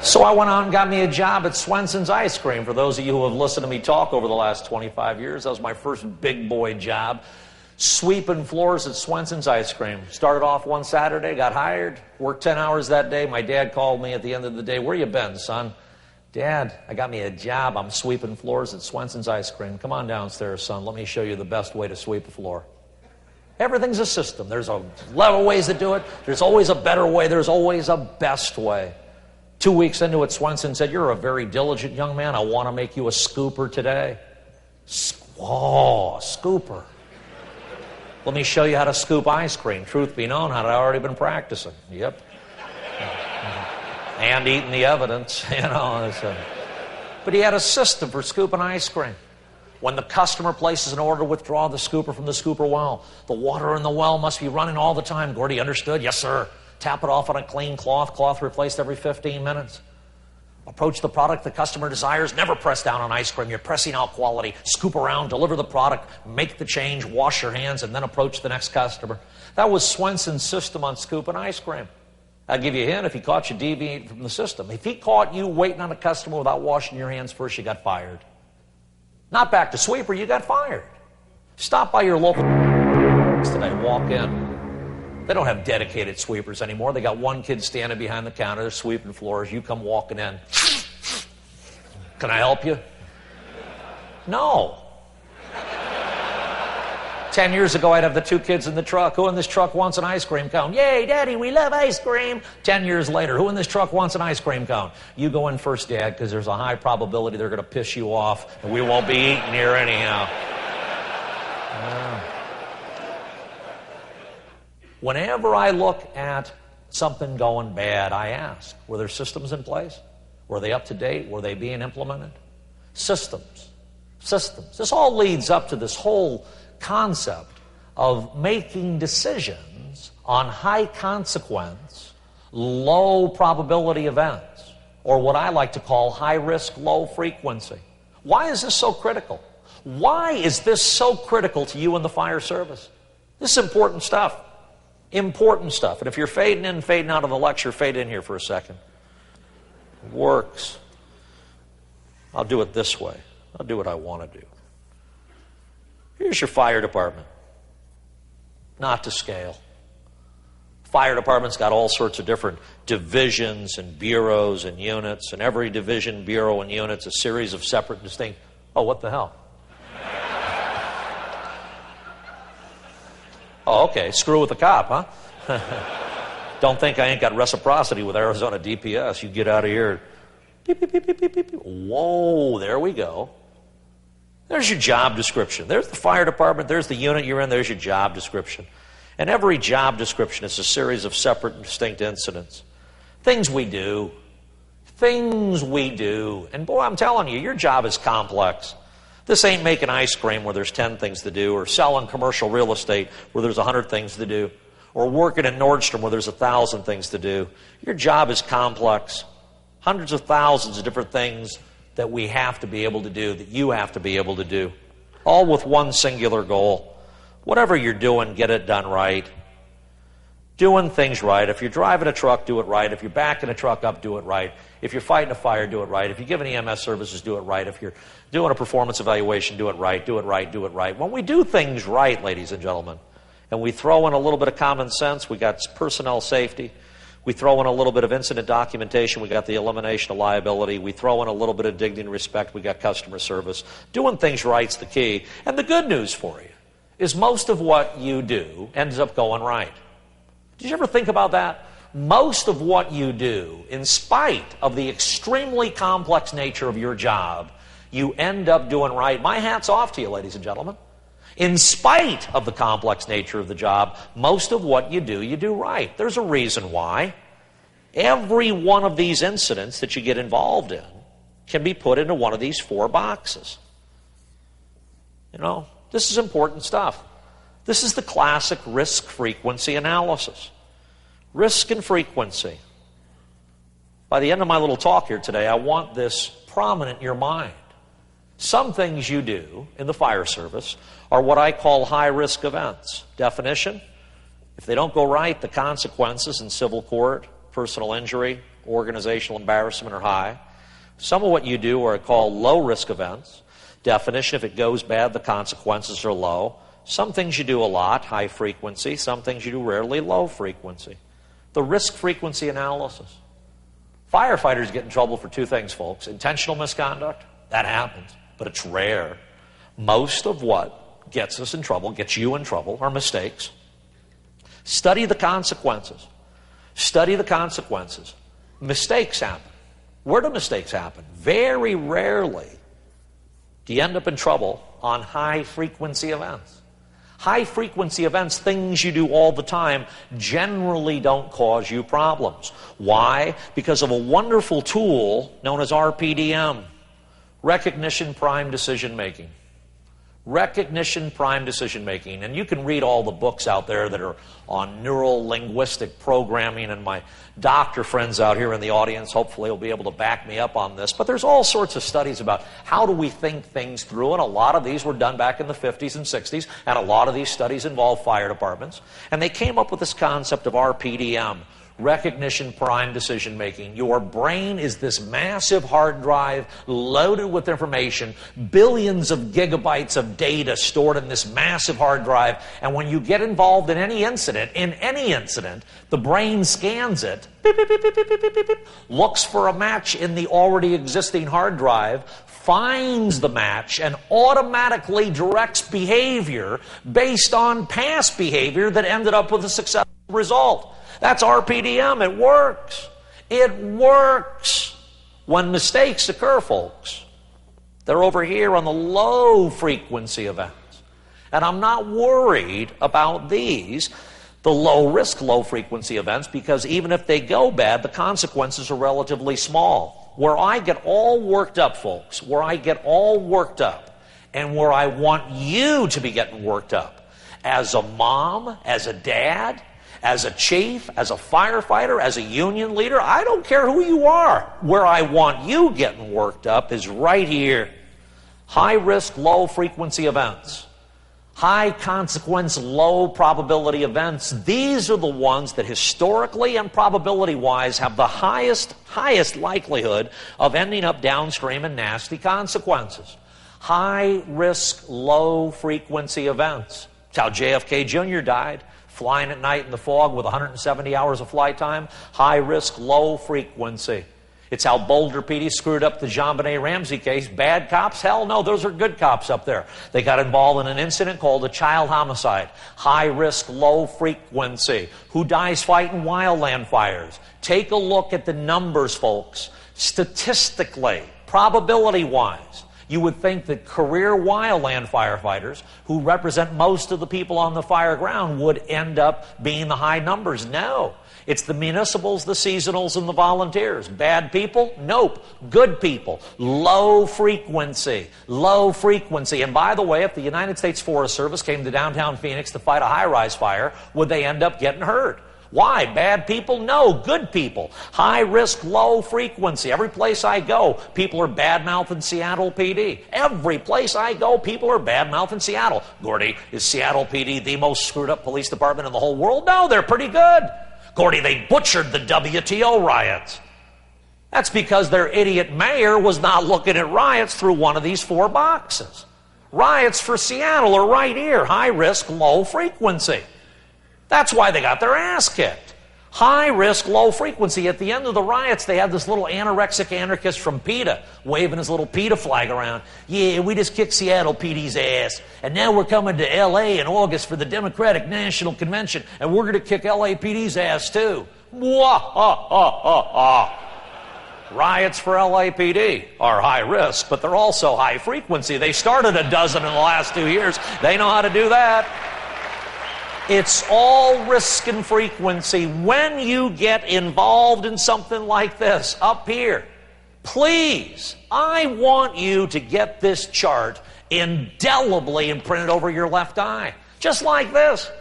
So I went on and got me a job at Swenson's Ice Cream. For those of you who have listened to me talk over the last 25 years, that was my first big boy job. Sweeping floors at Swenson's Ice Cream. Started off one Saturday, got hired, worked 10 hours that day. My dad called me at the end of the day, "Where you been, son?" "Dad, I got me a job. I'm sweeping floors at Swenson's Ice Cream." "Come on downstairs, son. Let me show you the best way to sweep a floor." Everything's a system. There's a lot of ways to do it. There's always a better way. There's always a best way. 2 weeks into it, Swenson said, "You're a very diligent young man. I want to make you a scooper today." "Oh, scooper. Let me show you how to scoop ice cream." Truth be known, I'd already been practicing. Yep. And eating the evidence, you know. But he had a system for scooping ice cream. When the customer places an order to withdraw the scooper from the scooper well, the water in the well must be running all the time. Gordy, understood? "Yes, sir." Tap it off on a clean cloth. Cloth replaced every 15 minutes. Approach the product the customer desires. Never press down on ice cream. You're pressing out quality. Scoop around, deliver the product, make the change, wash your hands, and then approach the next customer. That was Swenson's system on scooping ice cream. I'll give you a hint, if he caught you deviating from the system. If he caught you waiting on a customer without washing your hands first, you got fired. Not back to sweeper, you got fired. Stop by your local today, walk in. They don't have dedicated sweepers anymore. They got one kid standing behind the counter, they're sweeping floors. You come walking in. "Can I help you?" No. 10 years ago, I'd have the two kids in the truck. "Who in this truck wants an ice cream cone?" "Yay, Daddy, we love ice cream." 10 years later, "Who in this truck wants an ice cream cone?" "You go in first, Dad, because there's a high probability they're going to piss you off, and we won't be eating here anyhow." Whenever I look at something going bad, I ask, were there systems in place? Were they up to date? Were they being implemented? Systems. Systems. This all leads up to this whole concept of making decisions on high consequence, low probability events, or what I like to call high risk, low frequency. Why is this so critical? Why is this so critical to you in the fire service? This is important stuff. Important stuff. And if you're fading in and fading out of the lecture, fade in here for a second. It works. I'll do it this way. I'll do what I want to do. Here's your fire department. Not to scale. Fire department's got all sorts of different divisions and bureaus and units, and every division, bureau, and unit's a series of separate, distinct... Oh, what the hell? Oh, okay, screw with the cop, huh? Don't think I ain't got reciprocity with Arizona DPS. You get out of here. Beep, beep, beep, beep, beep, beep. Whoa, there we go. There's your job description. There's the fire department. There's the unit you're in. There's your job description. And every job description is a series of separate and distinct incidents. Things we do. Things we do. And boy, I'm telling you, your job is complex. This ain't making ice cream where there's 10 things to do, or selling commercial real estate where there's 100 things to do, or working at Nordstrom where there's 1,000 things to do. Your job is complex. Hundreds of thousands of different things that we have to be able to do, that you have to be able to do, all with one singular goal. Whatever you're doing, get it done right. Doing things right. If you're driving a truck, do it right. If you're backing a truck up, do it right. If you're fighting a fire, do it right. If you're giving EMS services, do it right. If you're doing a performance evaluation, do it right, do it right, do it right. When we do things right, ladies and gentlemen, and we throw in a little bit of common sense, we got personnel safety. We throw in a little bit of incident documentation, we got the elimination of liability. We throw in a little bit of dignity and respect, we got customer service. Doing things right's the key. And the good news for you is most of what you do ends up going right. Did you ever think about that? Most of what you do, in spite of the extremely complex nature of your job, you end up doing right. My hat's off to you, ladies and gentlemen. In spite of the complex nature of the job, most of what you do right. There's a reason why. Every one of these incidents that you get involved in can be put into one of these 4 boxes. You know, this is important stuff. This is the classic risk frequency analysis. Risk and frequency. By the end of my little talk here today, I want this prominent in your mind. Some things you do in the fire service are what I call high-risk events. Definition: if they don't go right, the consequences in civil court, personal injury, organizational embarrassment are high. Some of what you do are called low-risk events. Definition, if it goes bad, the consequences are low. Some things you do a lot, high frequency. Some things you do rarely, low frequency. The risk frequency analysis. Firefighters get in trouble for two things, folks. Intentional misconduct, that happens, but it's rare. Most of what gets us in trouble, gets you in trouble, are mistakes. Study the consequences. Study the consequences. Mistakes happen. Where do mistakes happen? Very rarely do you end up in trouble on high-frequency events. High-frequency events, things you do all the time, generally don't cause you problems. Why? Because of a wonderful tool known as RPDM, Recognition Prime Decision Making. Recognition Prime Decision Making. And you can read all the books out there that are on neuro-linguistic programming, and my doctor friends out here in the audience hopefully will be able to back me up on this. But there's all sorts of studies about how do we think things through, and a lot of these were done back in the 50s and 60s, and a lot of these studies involve fire departments. And they came up with this concept of RPDM, Recognition Prime Decision Making. Your brain is this massive hard drive loaded with information, billions of gigabytes of data stored in this massive hard drive, and when you get involved in any incident, the brain scans it, beep, beep, beep, beep, beep, beep, beep, beep, looks for a match in the already existing hard drive, finds the match, and automatically directs behavior based on past behavior that ended up with a successful result. That's RPDM. It works. It works. When mistakes occur, folks, they're over here on the low frequency events. And I'm not worried about these, the low risk, low frequency events, because even if they go bad, the consequences are relatively small. Where I get all worked up, folks, where I get all worked up, and where I want you to be getting worked up, as a mom, as a dad, as a chief, as a firefighter, as a union leader, I don't care who you are. Where I want you getting worked up is right here. High risk, low frequency events. High consequence, low probability events. These are the ones that historically and probability-wise have the highest likelihood of ending up downstream in nasty consequences. High risk, low frequency events. It's how JFK Jr. died. Flying at night in the fog with 170 hours of flight time. High risk, low frequency. It's how Boulder PD screwed up the JonBenet Ramsey case. Bad cops? Hell no, those are good cops up there. They got involved in an incident called a child homicide. High risk, low frequency. Who dies fighting wildland fires? Take a look at the numbers, folks. Statistically, probability-wise, you would think that career wildland firefighters, who represent most of the people on the fire ground, would end up being the high numbers. No. It's the municipals, the seasonals, and the volunteers. Bad people? Nope. Good people. Low frequency. Low frequency. And by the way, if the United States Forest Service came to downtown Phoenix to fight a high-rise fire, would they end up getting hurt? Why? Bad people? No, good people. High risk, low frequency. Every place I go, people are bad-mouthing Seattle PD. Every place I go, people are bad-mouthing Seattle. Gordy, is Seattle PD the most screwed up police department in the whole world? No, they're pretty good. Gordy, they butchered the WTO riots. That's because their idiot mayor was not looking at riots through one of these four boxes. Riots for Seattle are right here. High risk, low frequency. That's why they got their ass kicked. High risk, low frequency. At the end of the riots, they had this little anorexic anarchist from PETA waving his little PETA flag around. Yeah, we just kicked Seattle PD's ass. And now we're coming to L.A. in August for the Democratic National Convention, and we're going to kick LAPD's ass too. Riots for LAPD are high risk, but they're also high frequency. They started a dozen in the last 2 years. They know how to do that. It's all risk and frequency. When you get involved in something like this up here, please, I want you to get this chart indelibly imprinted over your left eye, just like this.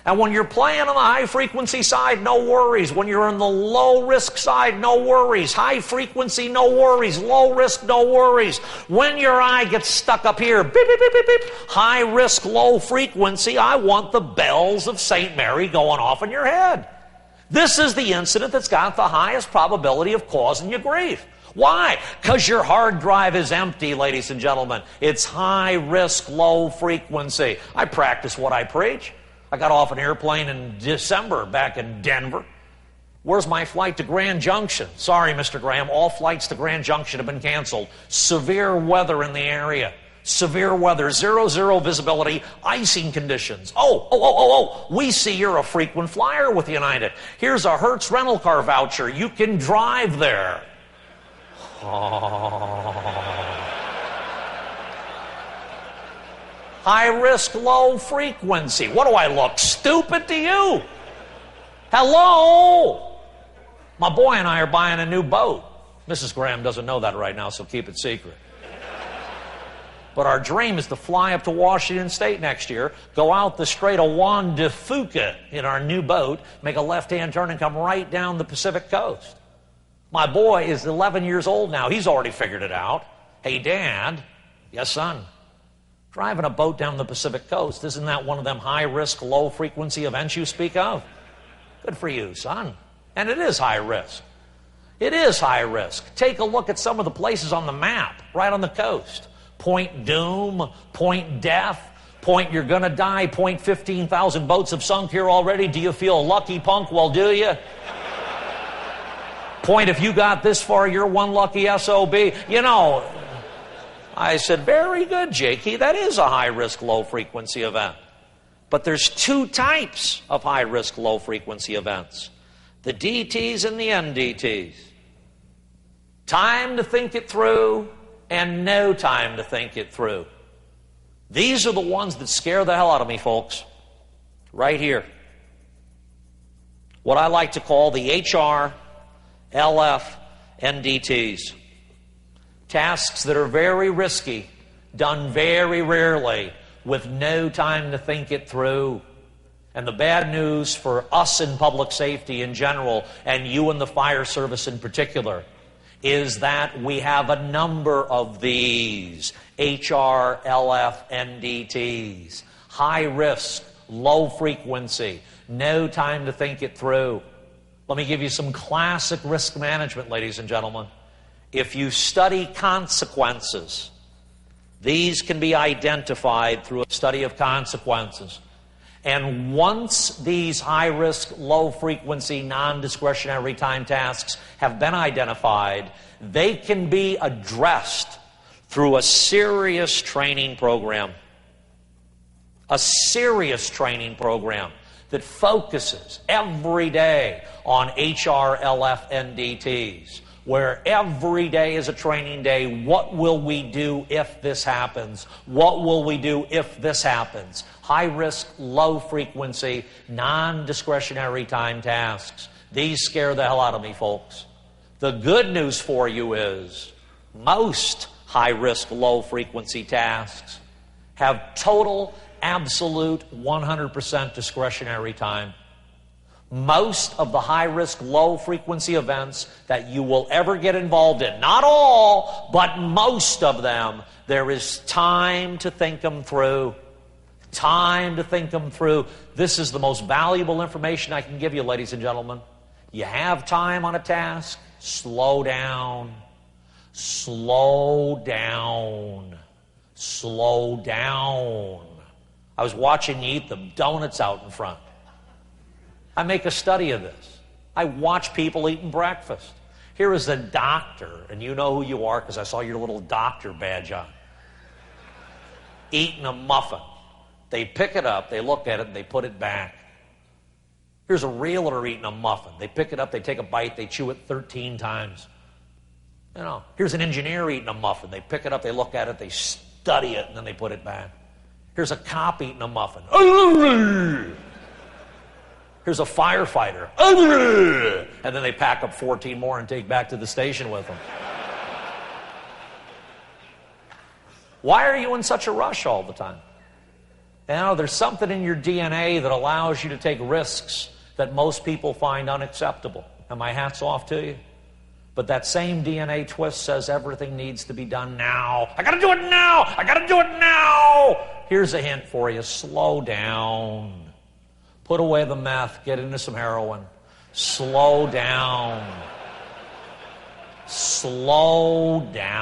And when you're playing on the high frequency side, no worries. When you're on the low risk side, no worries. High frequency, no worries. Low risk, no worries. When your eye gets stuck up here, beep, beep, beep, beep, beep, high risk, low frequency, I want the bells of St. Mary going off in your head. This is the incident that's got the highest probability of causing you grief. Why? Because your hard drive is empty, ladies and gentlemen. It's high risk, low frequency. I practice what I preach. I got off an airplane in December back in Denver. Where's my flight to Grand Junction? Sorry, Mr. Graham, all flights to Grand Junction have been canceled. Severe weather in the area. Severe weather, 0 visibility, icing conditions. We see you're a frequent flyer with United. Here's a Hertz rental car voucher. You can drive there. High risk, low frequency. What do I look stupid to you? Hello? My boy and I are buying a new boat. Mrs. Graham doesn't know that right now, so keep it secret. But our dream is to fly up to Washington State next year, go out the Strait of Juan de Fuca in our new boat, make a left-hand turn and come right down the Pacific coast. My boy is 11 years old now. He's already figured it out. Hey, Dad. Yes, son. Driving a boat down the Pacific coast, isn't that one of them high-risk, low-frequency events you speak of? Good for you, son. And it is high risk. It is high risk. Take a look at some of the places on the map, right on the coast. Point Doom, Point Death, Point You're Gonna Die, Point 15,000 boats have sunk here already. Do you feel lucky, punk? Well, do you? Point, if you got this far, you're one lucky SOB. You know, I said, very good, Jakey. That is a high-risk, low-frequency event. But there's two types of high-risk, low-frequency events. The DTs and the NDTs. Time to think it through and no time to think it through. These are the ones that scare the hell out of me, folks. Right here. What I like to call the HR, LF, NDTs. Tasks that are very risky, done very rarely, with no time to think it through. And the bad news for us in public safety in general, and you in the fire service in particular, is that we have a number of these HR, LF, NDTs. High risk, low frequency, no time to think it through. Let me give you some classic risk management, ladies and gentlemen. If you study consequences, these can be identified through a study of consequences. And once these high-risk, low-frequency, non-discretionary time tasks have been identified, they can be addressed through a serious training program. A serious training program that focuses every day on HR, LF, NDTs, where every day is a training day. What will we do if this happens? What will we do if this happens? High risk, low frequency, non-discretionary time tasks. These scare the hell out of me, folks. The good news for you is most high risk, low frequency tasks have total, absolute, 100% discretionary time. Most of the high-risk, low-frequency events that you will ever get involved in, not all, but most of them, there is time to think them through. Time to think them through. This is the most valuable information I can give you, ladies and gentlemen. You have time on a task, slow down. Slow down. Slow down. I was watching you eat the donuts out in front. I make a study of this. I watch people eating breakfast. Here is a doctor, and you know who you are because I saw your little doctor badge on. Eating a muffin. They pick it up, they look at it, and they put it back. Here's a realtor eating a muffin. They pick it up, they take a bite, they chew it 13 times. You know, here's an engineer eating a muffin. They pick it up, they look at it, they study it, and then they put it back. Here's a cop eating a muffin. Here's a firefighter. And then they pack up 14 more and take back to the station with them. Why are you in such a rush all the time? You know, there's something in your DNA that allows you to take risks that most people find unacceptable. And my hat's off to you. But that same DNA twist says everything needs to be done now. I gotta do it now! I gotta do it now! Here's a hint for you. Slow down. Put away the meth, get into some heroin. Slow down. Slow down.